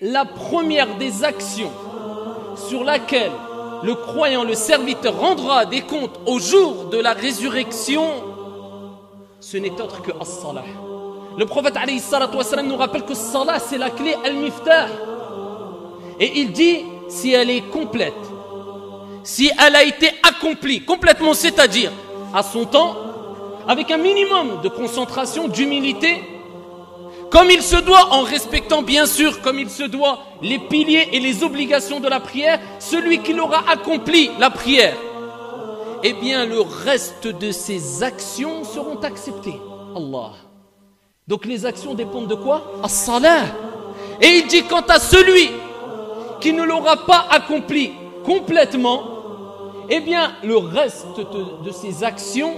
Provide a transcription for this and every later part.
la première des actions sur laquelle le croyant, le serviteur rendra des comptes au jour de la résurrection, ce n'est autre que as-salah. Le prophète alayhi salatu wassalam nous rappelle que salah c'est la clé al-miftah. Et il dit, si elle est complète, si elle a été accomplie complètement, c'est-à-dire à son temps, avec un minimum de concentration, d'humilité, comme il se doit, en respectant bien sûr, comme il se doit, les piliers et les obligations de la prière, celui qui l'aura accompli, la prière, eh bien le reste de ses actions seront acceptées. Allah. Donc les actions dépendent de quoi? As-salah. Et il dit, quant à celui qui ne l'aura pas accompli complètement, eh bien le reste de ses actions,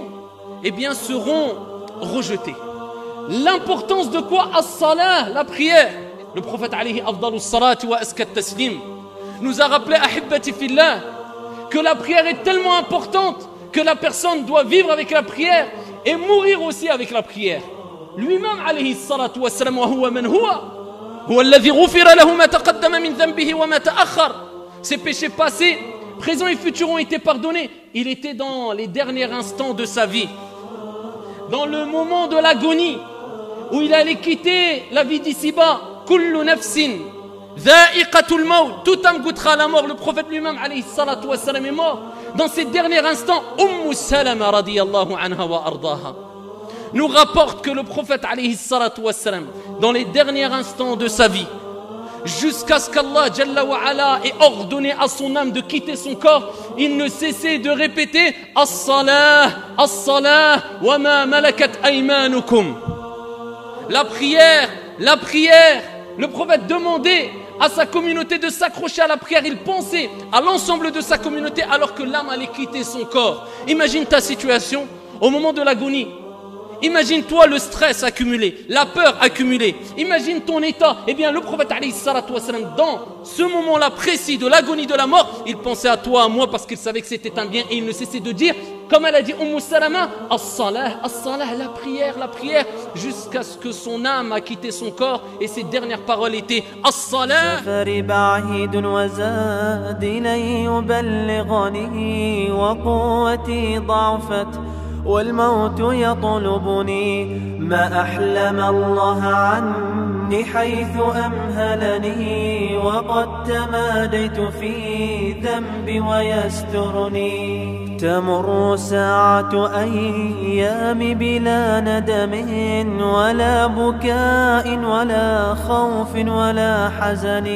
eh bien seront rejetées. L'importance de quoi? As-salah, la prière. Le prophète alayhi afdalus salati wa askat taslim nous a rappelé, ahibbati fillah, que la prière est tellement importante que la personne doit vivre avec la prière et mourir aussi avec la prière. Lui-même alayhi salatu wa salam, wa huwa man huwa alladhi ghufira lahu ma taqaddama min dhanbihi wa ma ta'akhkhar. Ses péchés passés, présents et futurs ont été pardonnés. Il était dans les derniers instants de sa vie, dans le moment de l'agonie, où il allait quitter la vie d'ici-bas. Kullu nafsin dha'iqatul maut, tout âme goûtera la mort. Le prophète lui-même alayhi salatu wa salam est mort. Dans ces derniers instants, Salama radiyallahu anha wa ardaha nous rapporte que le prophète alayhi salatu wa salam, dans les derniers instants de sa vie, jusqu'à ce qu'Allah Jalla wa Ala ait ordonné à son âme de quitter son corps, il ne cessait de répéter as-salah, as-salah, wa ma malakat aymanukum. La prière, la prière. Le prophète demandait à sa communauté de s'accrocher à la prière. Il pensait à l'ensemble de sa communauté alors que l'âme allait quitter son corps. Imagine ta situation au moment de l'agonie. Imagine-toi le stress accumulé, la peur accumulée. Imagine ton état. Eh bien, le prophète alayhi salatu wa salam, dans ce moment-là précis de l'agonie de la mort, il pensait à toi, à moi, parce qu'il savait que c'était un bien et il ne cessait de dire, comme elle a dit Salama, as-salah, as-salah, la prière, jusqu'à ce que son âme a quitté son corps et ses dernières paroles étaient as-salah. والموت يطلبني ما أحلم الله عني حيث أمهلني وقد تماديت في ذنبي ويسترني تمر ساعة أيام بلا ندم ولا بكاء ولا خوف ولا حزن